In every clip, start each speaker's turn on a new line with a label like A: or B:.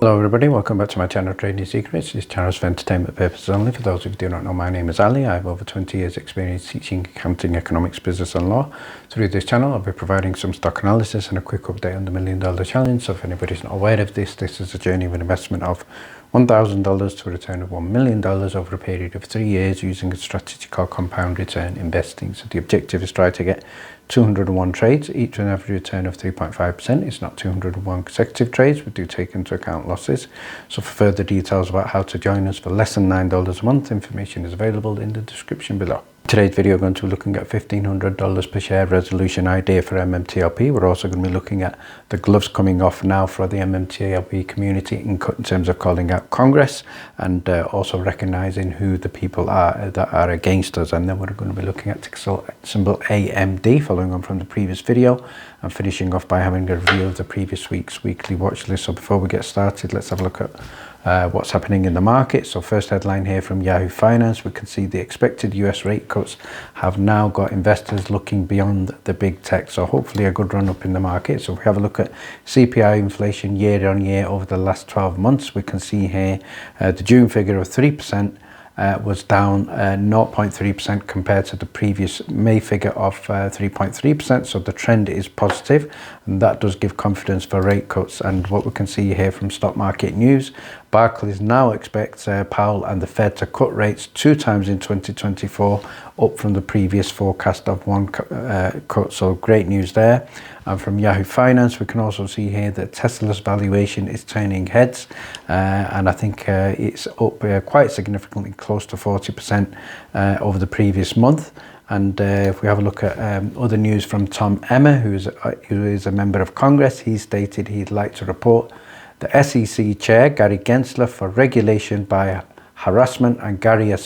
A: Hello everybody, welcome back to my channel Trading Secrets. This channel is for entertainment purposes only. For those of you who do not know, my name is Ali. I have over 20 years experience teaching accounting, economics, business and law. Through this channel I'll be providing some stock analysis and a quick update on the $1 Million Challenge. So if anybody's not aware of this is a journey of an investment of $1,000 to a return of $1 million over a period of 3 years using a strategy called compound return investing. So the objective is try to get 201 trades, each with an average return of 3.5%. It's not 201 consecutive trades. We do take into account losses. So for further details about how to join us for less than $9 a month, information is available in the description below. Today's video, we're going to be looking at $1,500 per share resolution idea for MMTLP. We're also going to be looking at the gloves coming off now for the MMTLP community in terms of calling out Congress and also recognizing who the people are that are against us. And then we're going to be looking at ticker symbol AMD, following on from the previous video, and finishing off by having a review of the previous week's weekly watch list. So before we get started, let's have a look at what's happening in the market. So first headline here from Yahoo Finance, we can see the expected US rate cuts have now got investors looking beyond the big tech. So hopefully a good run up in the market. So if we have a look at CPI inflation year on year over the last 12 months, we can see here the June figure of 3% was down 0.3% compared to the previous May figure of 3.3%. So the trend is positive, and that does give confidence for rate cuts. And what we can see here from stock market news, Barclays now expects Powell and the Fed to cut rates 2 times in 2024, up from the previous forecast of 1 cut. So great news there. And from Yahoo Finance, we can also see here that Tesla's valuation is turning heads, and I think it's up quite significantly, close to 40% over the previous month. And if we have a look at other news from Tom Emmer, who is a member of Congress, he stated he'd like to report the SEC chair, Gary Gensler, for regulation by harassment. And Gary has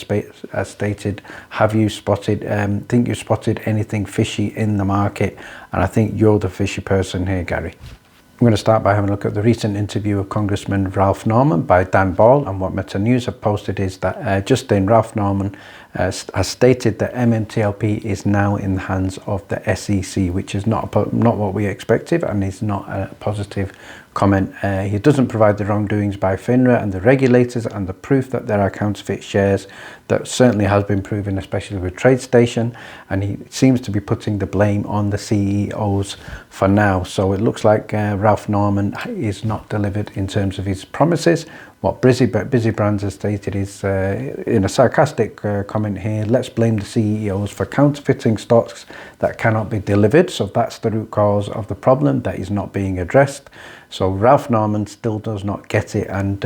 A: stated, have you spotted, think you spotted anything fishy in the market? And I think you're the fishy person here, Gary. I'm going to start by having a look at the recent interview of Congressman Ralph Norman by Dan Ball, and what Meta News have posted is that Justin Ralph Norman has stated that MMTLP is now in the hands of the SEC, which is not what we expected and is not a positive comment. He doesn't provide the wrongdoings by FINRA and the regulators and the proof that there are counterfeit shares. That certainly has been proven, especially with TradeStation, and he seems to be putting the blame on the CEOs for now. So it looks like Ralph Norman is not delivered in terms of his promises. What Busy Brands has stated is, in a sarcastic comment here, let's blame the CEOs for counterfeiting stocks that cannot be delivered. So that's the root cause of the problem that is not being addressed. So Ralph Norman still does not get it, and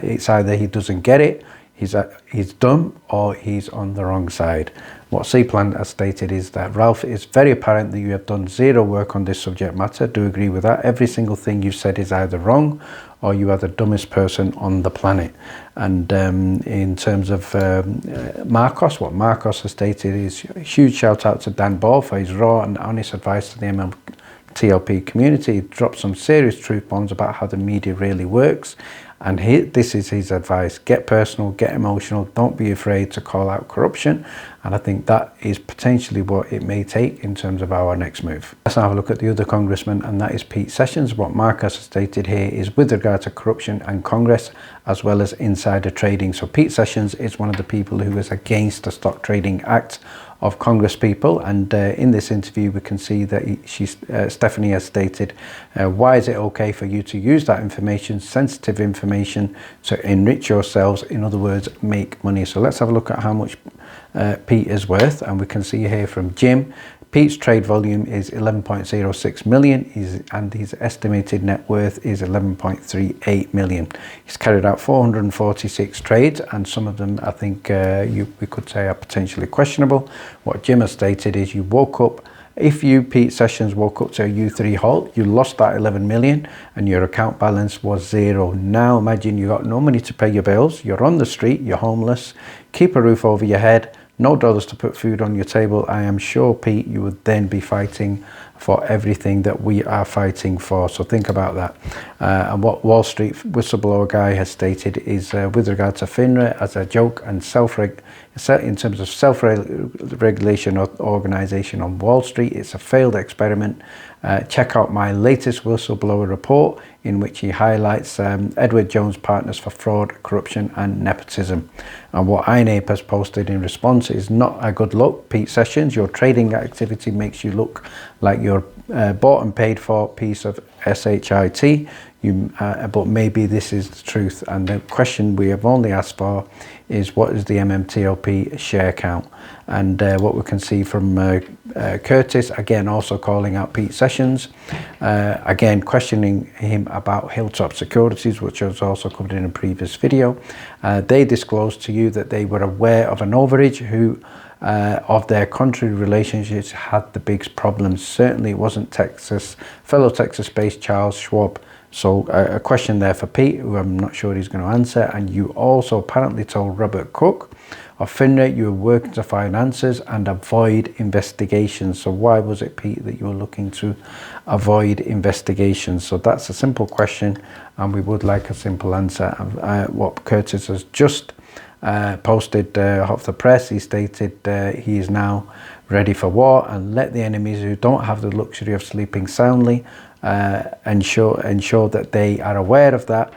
A: it's either he doesn't get it, he's dumb, or he's on the wrong side. What C-Plan has stated is that Ralph, it's very apparent that you have done zero work on this subject matter. Do agree with that. Every single thing you've said is either wrong or you are the dumbest person on the planet. And in terms of Marcos, what Marcos has stated is a huge shout out to Dan Ball for his raw and honest advice to the MMTLP community. He dropped some serious truth bombs about how the media really works. And this is his advice: get personal, get emotional, don't be afraid to call out corruption. And I think that is potentially what it may take in terms of our next move. Let's now have a look at the other congressman, and that is Pete Sessions. What Marcus has stated here is with regard to corruption and Congress, as well as insider trading. So Pete Sessions is one of the people who is against the Stock Trading Act of Congress people, and in this interview we can see that Stephanie has stated, why is it okay for you to use that information, sensitive information, to enrich yourselves, in other words, make money? So let's have a look at how much Pete is worth, and we can see here from Jim, Pete's trade volume is 11.06 million, and his estimated net worth is 11.38 million. He's carried out 446 trades, and some of them I think we could say are potentially questionable. What Jim has stated is you woke up, if you, Pete Sessions, woke up to a U3 halt, you lost that 11 million and your account balance was zero. Now imagine you got no money to pay your bills, you're on the street, you're homeless, keep a roof over your head, no dollars to put food on your table. I am sure, Pete, you would then be fighting for everything that we are fighting for. So think about that. And what Wall Street whistleblower guy has stated is with regard to FINRA as a joke and in terms of self-regulation or organization on Wall Street. It's a failed experiment. Check out my latest whistleblower report, in which he highlights Edward Jones Partners for fraud, corruption and nepotism. And what INAPE has posted in response is not a good look. Pete Sessions, your trading activity makes you look like you're bought and paid for piece of shit. But maybe this is the truth. And the question we have only asked for is, what is the MMTLP share count? And what we can see from Curtis, again, also calling out Pete Sessions, again, questioning him about Hilltop Securities, which was also covered in a previous video. They disclosed to you that they were aware of an overage who of their country relationships had the biggest problems. Certainly it wasn't fellow Texas-based Charles Schwab. So a question there for Pete, who I'm not sure he's going to answer. And you also apparently told Robert Cook of FINRA you were working to find answers and avoid investigations. So why was it, Pete, that you were looking to avoid investigations? So that's a simple question, and we would like a simple answer. What Curtis has just posted off the press, he stated he is now ready for war, and let the enemies who don't have the luxury of sleeping soundly ensure that they are aware of that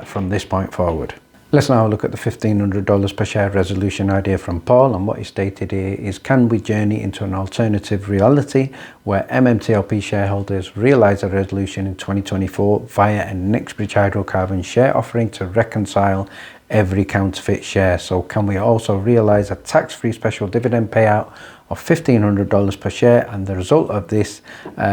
A: from this point forward. Let's now look at the $1,500 per share resolution idea from Paul, and what he stated here is, can we journey into an alternative reality where MMTLP shareholders realise a resolution in 2024 via a Nexbridge hydrocarbon share offering to reconcile every counterfeit share? So can we also realise a tax-free special dividend payout of $1,500 per share? And the result of this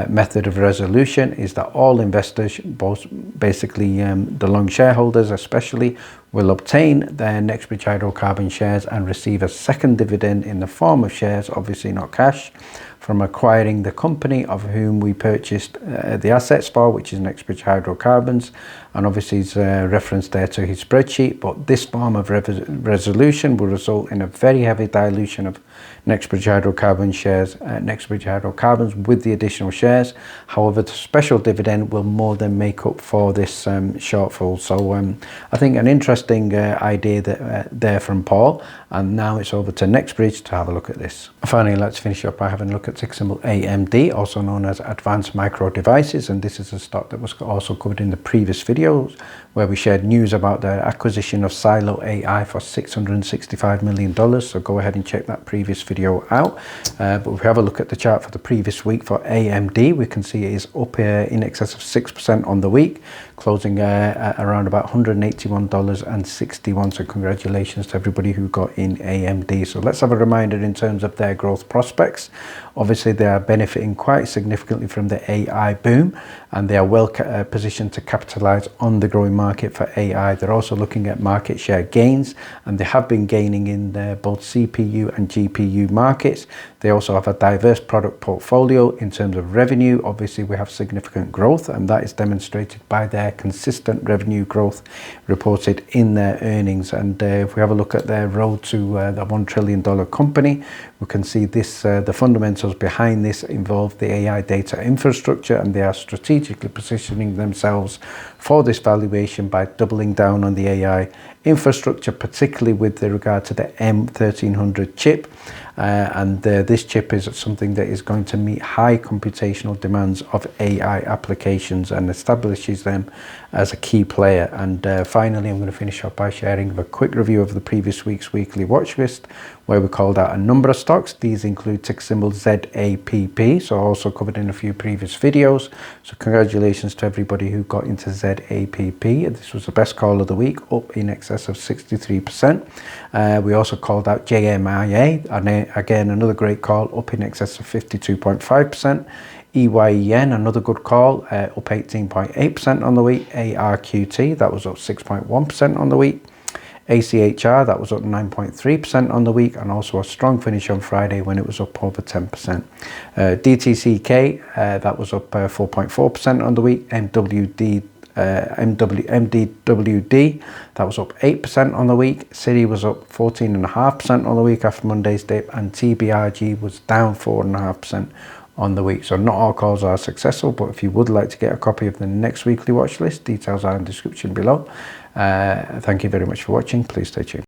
A: method of resolution is that all investors, both basically the long shareholders especially, will obtain their Nexbridge hydrocarbon shares and receive a second dividend in the form of shares, obviously not cash, from acquiring the company of whom we purchased the assets for, which is Nexbridge Hydrocarbons. And obviously he's referenced there to his spreadsheet, but this form of resolution will result in a very heavy dilution of Nexbridge Hydrocarbon shares, Nexbridge Hydrocarbons with the additional shares. However, the special dividend will more than make up for this shortfall. So I think an interesting idea there from Paul. And now it's over to Nexbridge to have a look at this. Finally, let's finish up by having a look at ticker symbol AMD, also known as Advanced Micro Devices. And this is a stock that was also covered in the previous videos, where we shared news about the acquisition of Silo AI for $665 million. So go ahead and check that previous video out. But if we have a look at the chart for the previous week for AMD, we can see it is up in excess of 6% on the week, closing at around about $181.61. So congratulations to everybody who got in AMD. So let's have a reminder in terms of their growth prospects. Obviously, they are benefiting quite significantly from the AI boom, and they are well positioned to capitalize on the growing market for AI. They're also looking at market share gains, and they have been gaining in both CPU and GPU markets. They also have a diverse product portfolio in terms of revenue. Obviously, we have significant growth, and that is demonstrated by their consistent revenue growth reported in their earnings. And if we have a look at their road to the $1 trillion company, we can see this the fundamentals behind this involve the AI data infrastructure, and they are strategically positioning themselves for this valuation by doubling down on the AI infrastructure, particularly with regard to the M1300 chip. This chip is something that is going to meet high computational demands of AI applications and establishes them as a key player. And finally, I'm going to finish up by sharing a quick review of the previous week's weekly watch list, where we called out a number of stocks. These include ticker symbol ZAPP, so also covered in a few previous videos. So congratulations to everybody who got into ZAPP. This was the best call of the week, up in excess of 63%. We also called out JMIA, and again another great call, up in excess of 52.5%. EYEN, another good call, up 18.8% on the week. ARQT, that was up 6.1% on the week. ACHR, that was up 9.3% on the week, and also a strong finish on Friday when it was up over 10%. DTCK, that was up 4.4% on the week. MDWD, that was up 8% on the week. Citi was up 14.5% on the week after Monday's dip, and TBRG was down 4.5% on the week. So not all calls are successful, but if you would like to get a copy of the next weekly watch list, details are in the description below. Thank you very much for watching. Please stay tuned.